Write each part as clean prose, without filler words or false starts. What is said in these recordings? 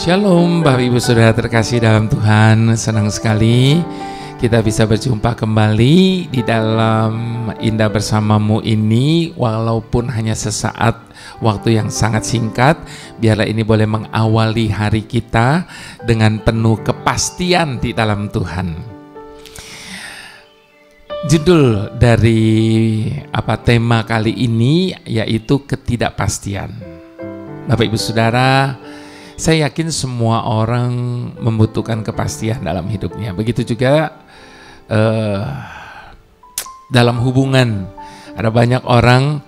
Shalom Bapak Ibu Saudara terkasih dalam Tuhan. Senang sekali kita bisa berjumpa kembali di dalam Indah Bersamamu ini. Walaupun hanya sesaat waktu yang sangat singkat, biarlah ini boleh mengawali hari kita dengan penuh kepastian di dalam Tuhan. Judul dari tema kali ini yaitu ketidakpastian. Bapak Ibu Saudara, saya yakin semua orang membutuhkan kepastian dalam hidupnya. Begitu juga dalam hubungan, ada banyak orang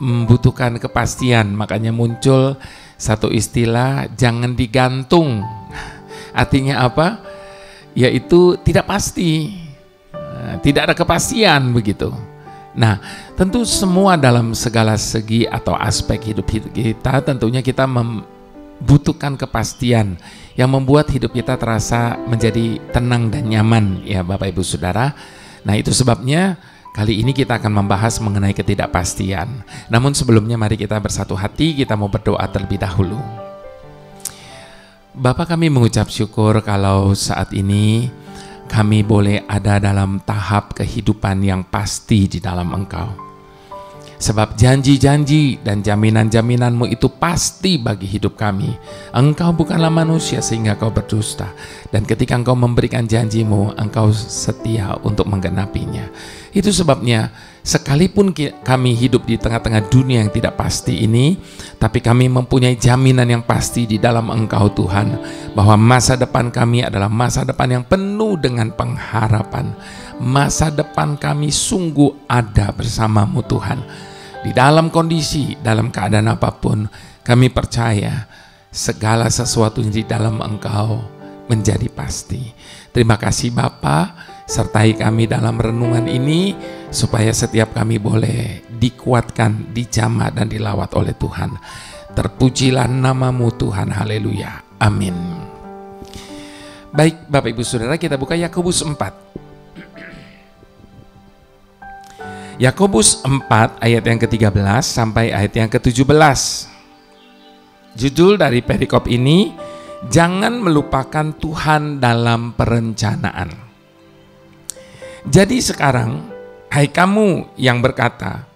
membutuhkan kepastian. Makanya muncul satu istilah, jangan digantung. Artinya apa? Yaitu tidak pasti, tidak ada kepastian begitu. Nah, tentu semua dalam segala segi atau aspek hidup kita, tentunya kita membutuhkan kepastian yang membuat hidup kita terasa menjadi tenang dan nyaman, ya Bapak Ibu Saudara. Nah, itu sebabnya kali ini kita akan membahas mengenai ketidakpastian. Namun sebelumnya mari kita bersatu hati, kita mau berdoa terlebih dahulu. Bapa, kami mengucap syukur kalau saat ini kami boleh ada dalam tahap kehidupan yang pasti di dalam Engkau. Sebab janji-janji dan jaminan-jaminan-Mu itu pasti bagi hidup kami. Engkau bukanlah manusia sehingga Kau berdusta. Dan ketika Engkau memberikan janji-Mu, Engkau setia untuk menggenapinya. Itu sebabnya sekalipun kami hidup di tengah-tengah dunia yang tidak pasti ini, tapi kami mempunyai jaminan yang pasti di dalam Engkau Tuhan, bahwa masa depan kami adalah masa depan yang penuh dengan pengharapan. Masa depan kami sungguh ada bersama-Mu Tuhan. Di dalam kondisi, dalam keadaan apapun, kami percaya segala sesuatu di dalam Engkau menjadi pasti. Terima kasih Bapa, sertai kami dalam renungan ini, supaya setiap kami boleh dikuatkan, dijamah dan dilawat oleh Tuhan. Terpujilah nama-Mu Tuhan, haleluya, amin. Baik Bapak Ibu Saudara, kita buka Yakobus 4. Yakobus 4 ayat yang ke-13 sampai ayat yang ke-17. Judul dari perikop ini, jangan melupakan Tuhan dalam perencanaan. Jadi sekarang, hai kamu yang berkata,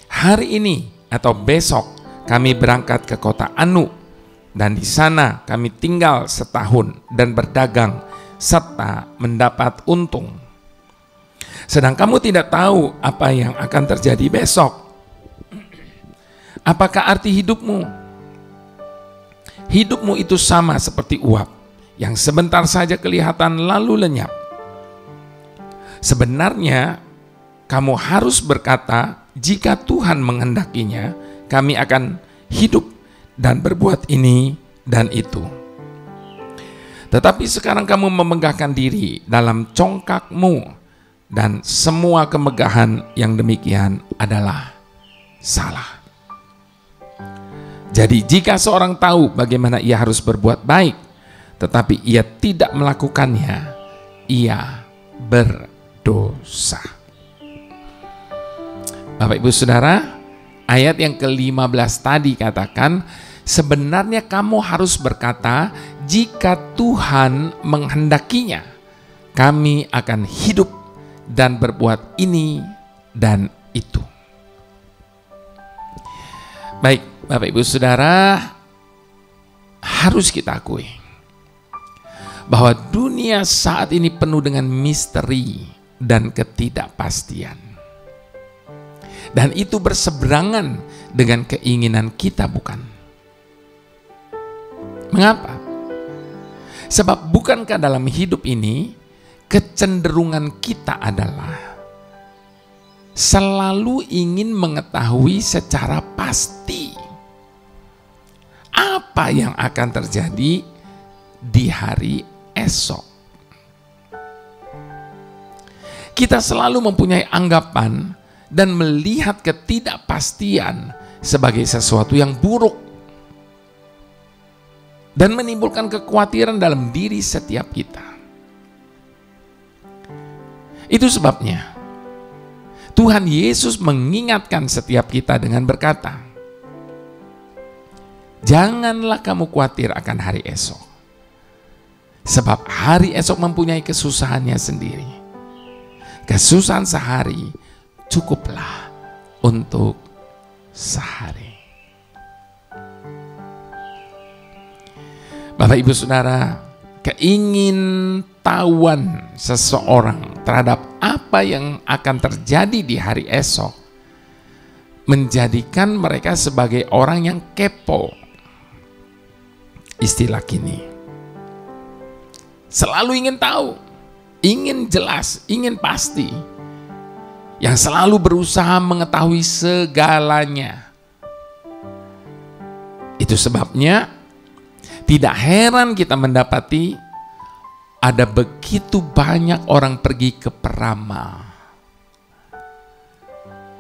hari ini atau besok kami berangkat ke kota Anu, dan di sana kami tinggal setahun dan berdagang serta mendapat untung. Sedang kamu tidak tahu apa yang akan terjadi besok. Apakah arti hidupmu? Hidupmu itu sama seperti uap yang sebentar saja kelihatan lalu lenyap. Sebenarnya kamu harus berkata, jika Tuhan menghendakinya, kami akan hidup dan berbuat ini dan itu. Tetapi sekarang kamu memegahkan diri dalam congkakmu, dan semua kemegahan yang demikian adalah salah. Jadi jika seorang tahu bagaimana ia harus berbuat baik, tetapi ia tidak melakukannya, ia berdosa. Bapak Ibu Saudara, ayat yang ke-15 tadi katakan, sebenarnya kamu harus berkata, jika Tuhan menghendakinya, kami akan hidup dan berbuat ini dan itu. Baik, Bapak Ibu Saudara, harus kita akui bahwa dunia saat ini penuh dengan misteri dan ketidakpastian. Dan itu berseberangan dengan keinginan kita, bukan? Mengapa? Sebab bukankah dalam hidup ini kecenderungan kita adalah selalu ingin mengetahui secara pasti apa yang akan terjadi di hari esok. Kita selalu mempunyai anggapan dan melihat ketidakpastian sebagai sesuatu yang buruk dan menimbulkan kekhawatiran dalam diri setiap kita. Itu sebabnya Tuhan Yesus mengingatkan setiap kita dengan berkata, Janganlah kamu khawatir akan hari esok, sebab hari esok mempunyai kesusahannya sendiri. Kesusahan sehari cukuplah untuk sehari. Bapak Ibu Saudara, keingintahuan seseorang terhadap apa yang akan terjadi di hari esok menjadikan mereka sebagai orang yang kepo. Istilah kini, selalu ingin tahu, ingin jelas, ingin pasti, yang selalu berusaha mengetahui segalanya. Itu sebabnya tidak heran kita mendapati ada begitu banyak orang pergi ke peramal.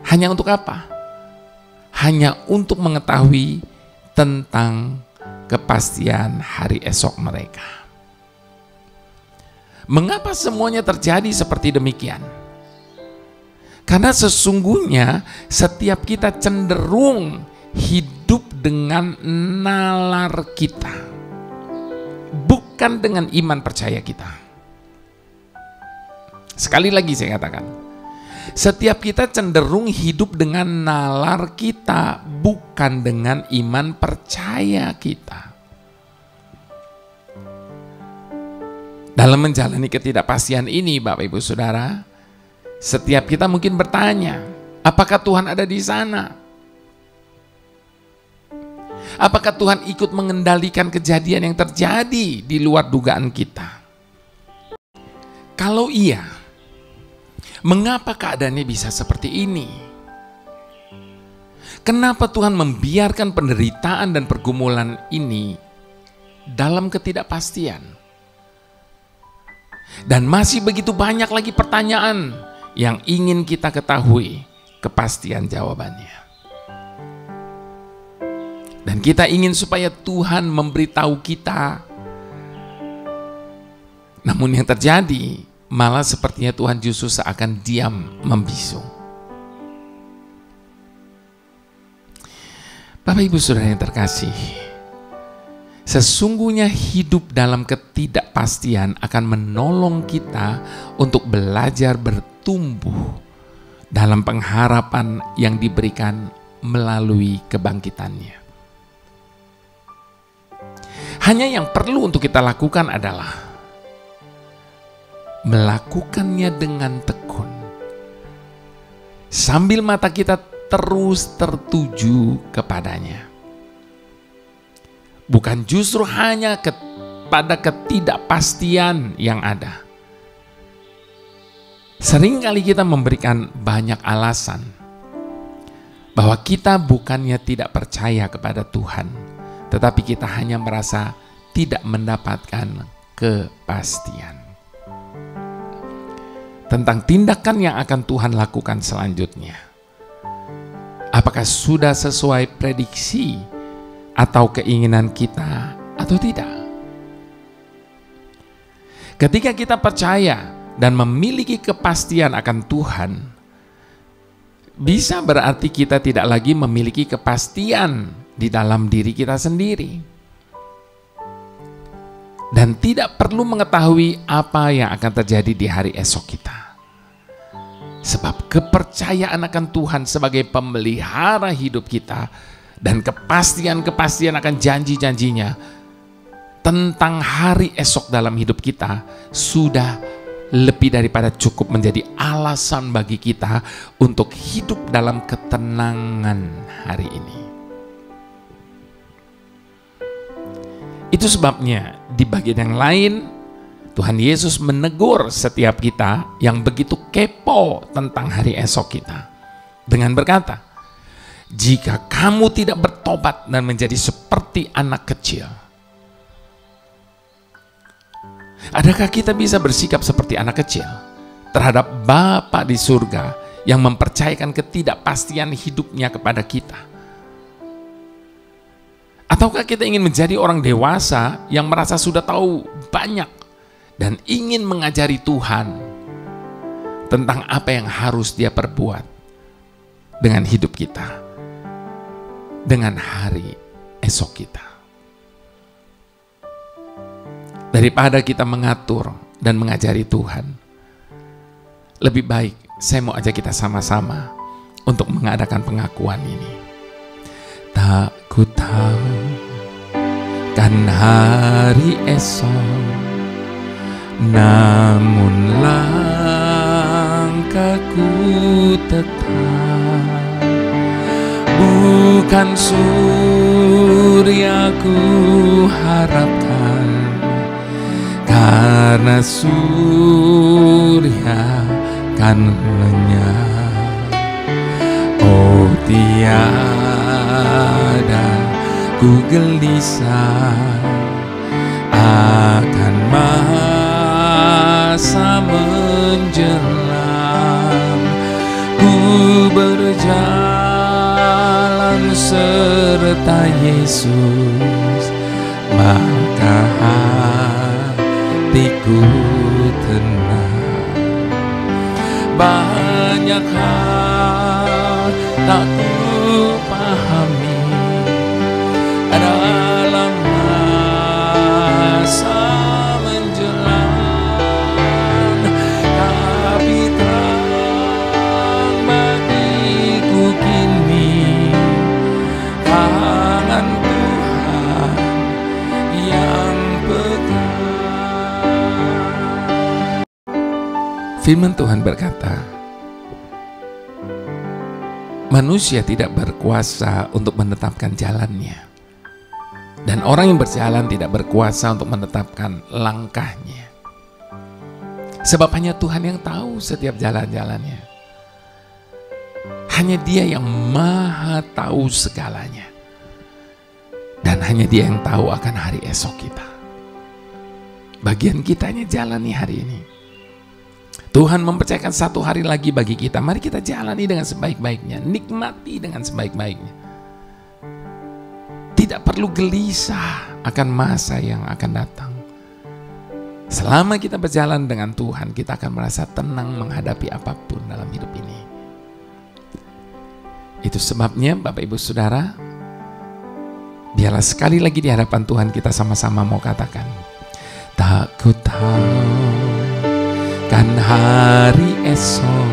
Hanya untuk apa? Hanya untuk mengetahui tentang kepastian hari esok mereka. Mengapa semuanya terjadi seperti demikian? Karena sesungguhnya setiap kita cenderung hidup dengan nalar kita, bukan dengan iman percaya kita. Sekali lagi saya katakan, setiap kita cenderung hidup dengan nalar kita, bukan dengan iman percaya kita. Dalam menjalani ketidakpastian ini, Bapak Ibu Saudara, setiap kita mungkin bertanya, apakah Tuhan ada di sana? Apakah Tuhan ikut mengendalikan kejadian yang terjadi di luar dugaan kita? Kalau iya, mengapa keadaannya bisa seperti ini? Kenapa Tuhan membiarkan penderitaan dan pergumulan ini dalam ketidakpastian? Dan masih begitu banyak lagi pertanyaan yang ingin kita ketahui kepastian jawabannya. Dan kita ingin supaya Tuhan memberitahu kita. Namun yang terjadi malah sepertinya Tuhan justru seakan diam membisu. Bapak Ibu Saudara yang terkasih, sesungguhnya hidup dalam ketidakpastian akan menolong kita untuk belajar bertumbuh dalam pengharapan yang diberikan melalui kebangkitannya. Hanya yang perlu untuk kita lakukan adalah melakukannya dengan tekun, sambil mata kita terus tertuju kepadanya. Bukan justru hanya pada ketidakpastian yang ada. Seringkali kita memberikan banyak alasan bahwa kita bukannya tidak percaya kepada Tuhan, tetapi kita hanya merasa tidak mendapatkan kepastian tentang tindakan yang akan Tuhan lakukan selanjutnya. Apakah sudah sesuai prediksi atau keinginan kita atau tidak? Ketika kita percaya dan memiliki kepastian akan Tuhan, bisa berarti kita tidak lagi memiliki kepastian di dalam diri kita sendiri, dan tidak perlu mengetahui apa yang akan terjadi di hari esok kita, sebab kepercayaan akan Tuhan sebagai pemelihara hidup kita dan kepastian-kepastian akan janji-janjinya tentang hari esok dalam hidup kita sudah lebih daripada cukup menjadi alasan bagi kita untuk hidup dalam ketenangan hari ini. Itu sebabnya di bagian yang lain Tuhan Yesus menegur setiap kita yang begitu kepo tentang hari esok kita dengan berkata, jika kamu tidak bertobat dan menjadi seperti anak kecil. Adakah kita bisa bersikap seperti anak kecil terhadap Bapa di surga yang mempercayakan ketidakpastian hidupnya kepada kita? Ataukah kita ingin menjadi orang dewasa yang merasa sudah tahu banyak dan ingin mengajari Tuhan tentang apa yang harus Dia perbuat dengan hidup kita, dengan hari esok kita. Daripada kita mengatur dan mengajari Tuhan, lebih baik saya mau ajak kita sama-sama untuk mengadakan pengakuan ini. Tak ku tahu kan hari esok, namun langkahku tetap. Bukan surya ku harapkan, karena surya kan lenyap. Oh tiada ku gelisah akan masa menjelang. Ku berjalan serta Yesus, maka hatiku tenang. Banyak hal tak ku pahami dalam masa menjelang, tapi terang bagiku kini tangan Tuhan yang pegang. Firman Tuhan berkata, manusia tidak berkuasa untuk menetapkan jalannya, dan orang yang berjalan tidak berkuasa untuk menetapkan langkahnya. Sebab hanya Tuhan yang tahu setiap jalan-jalannya. Hanya Dia yang maha tahu segalanya. Dan hanya Dia yang tahu akan hari esok kita. Bagian kita hanya jalani hari ini. Tuhan mempercayakan satu hari lagi bagi kita. Mari kita jalani dengan sebaik-baiknya, nikmati dengan sebaik-baiknya. Tidak perlu gelisah akan masa yang akan datang. Selama kita berjalan dengan Tuhan, kita akan merasa tenang menghadapi apapun dalam hidup ini. Itu sebabnya Bapak Ibu Saudara, biarlah sekali lagi di hadapan Tuhan kita sama-sama mau katakan, tak ku tahu kan hari esok,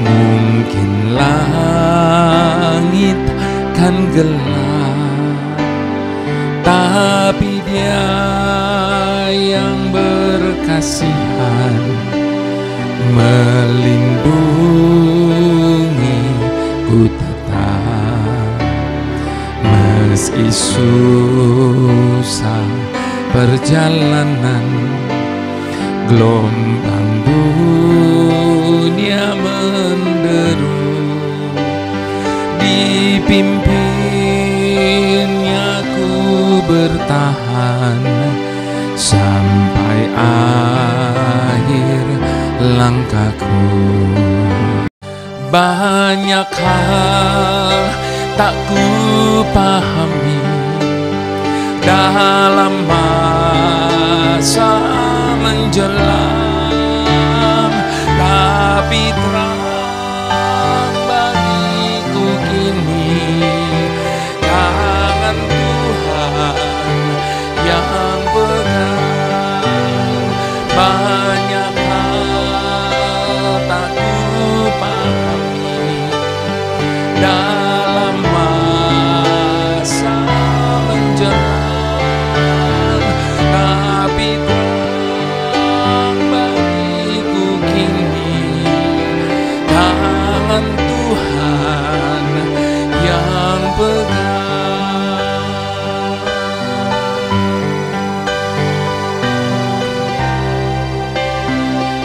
mungkin langit kan gelap, tapi Dia yang berkasihan melindungi ku tetap. Meski susah perjalanan, gelombang dunia menderu, dipimpinnya ku bertahan sampai akhir langkahku. Banyak hal tak ku pahami dalam masa menjelang, tapi terang bagiku kini tangan Tuhan yang pegang. Banyak hal tak ku pahami dalam masa menjelang, tapi Tuhan yang pegang.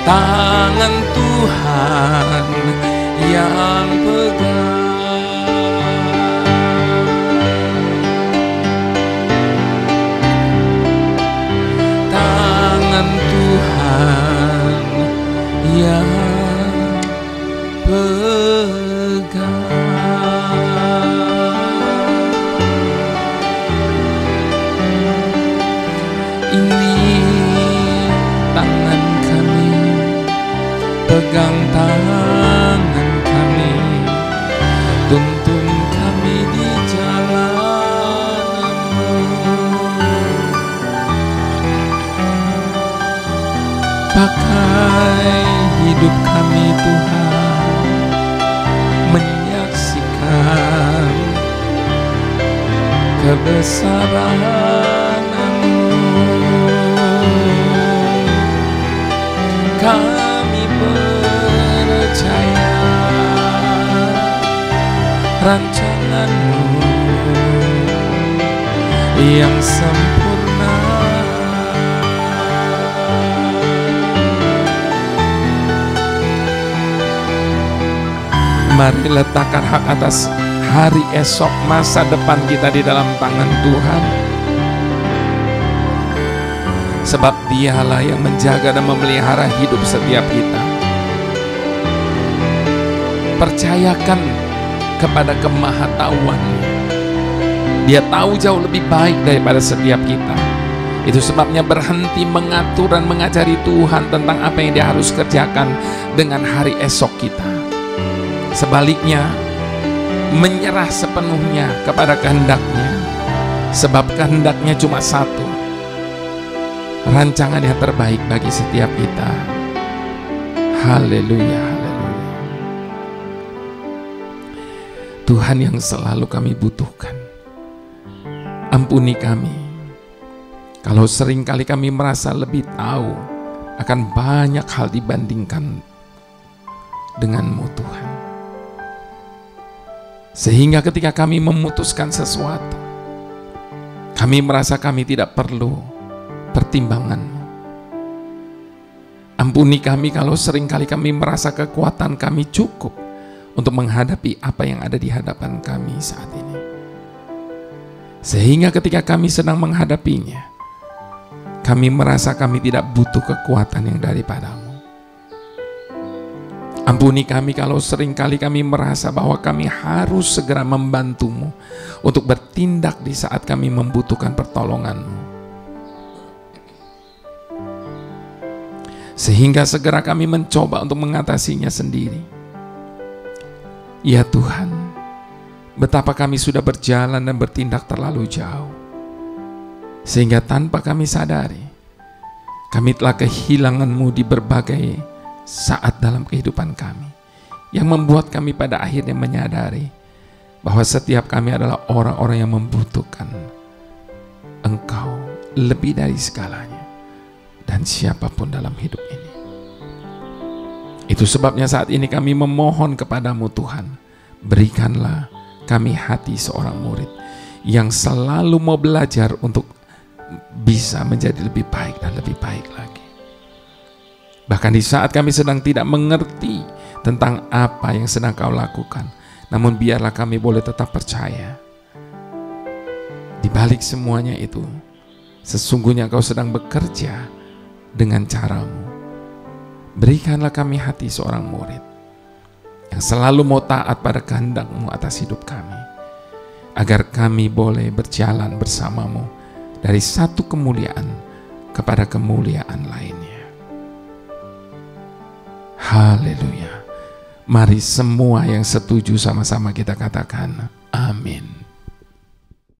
Tangan Tuhan yang pegang. Tangan Tuhan yang pegang. Ini tangan kami, pegang tangan kami, tuntun kami di jalan Pakai hidup kami Tuhan, menyaksikan kebesaran-Mu. Kami percaya rancangan-Mu yang sempurna. Mari letakkan hak atas hari esok, masa depan kita di dalam tangan Tuhan. Sebab Dialah yang menjaga dan memelihara hidup setiap kita. Percayakan kepada kemahatauan-Nya. Dia tahu jauh lebih baik daripada setiap kita. Itu sebabnya berhenti mengatur dan mengajari Tuhan tentang apa yang Dia harus kerjakan dengan hari esok kita. Sebaliknya, menyerah sepenuhnya kepada kehendak-Nya, sebab kehendak-Nya cuma satu, rancangan yang terbaik bagi setiap kita. Haleluya, haleluya. Tuhan yang selalu kami butuhkan, ampuni kami kalau seringkali kami merasa lebih tahu akan banyak hal dibandingkan dengan-Mu Tuhan. Sehingga ketika kami memutuskan sesuatu, kami merasa kami tidak perlu pertimbangan-Mu. Ampuni kami kalau seringkali kami merasa kekuatan kami cukup untuk menghadapi apa yang ada di hadapan kami saat ini. Sehingga ketika kami sedang menghadapinya, kami merasa kami tidak butuh kekuatan yang daripada-Mu. Ampuni kami kalau seringkali kami merasa bahwa kami harus segera membantu-Mu untuk bertindak di saat kami membutuhkan pertolongan-Mu. Sehingga segera kami mencoba untuk mengatasinya sendiri. Ya Tuhan, betapa kami sudah berjalan dan bertindak terlalu jauh. Sehingga tanpa kami sadari, kami telah kehilangan-Mu di berbagai saat dalam kehidupan kami, yang membuat kami pada akhirnya menyadari bahwa setiap kami adalah orang-orang yang membutuhkan Engkau lebih dari segalanya dan siapapun dalam hidup ini. Itu sebabnya saat ini kami memohon kepada-Mu Tuhan, berikanlah kami hati seorang murid yang selalu mau belajar untuk bisa menjadi lebih baik dan lebih baik lagi. Bahkan di saat kami sedang tidak mengerti tentang apa yang sedang Kau lakukan, namun biarlah kami boleh tetap percaya. Di balik semuanya itu, sesungguhnya Kau sedang bekerja dengan cara-Mu. Berikanlah kami hati seorang murid yang selalu mau taat pada kehendak-Mu atas hidup kami, agar kami boleh berjalan bersama-Mu dari satu kemuliaan kepada kemuliaan lainnya. Haleluya. Mari semua yang setuju sama-sama kita katakan amin.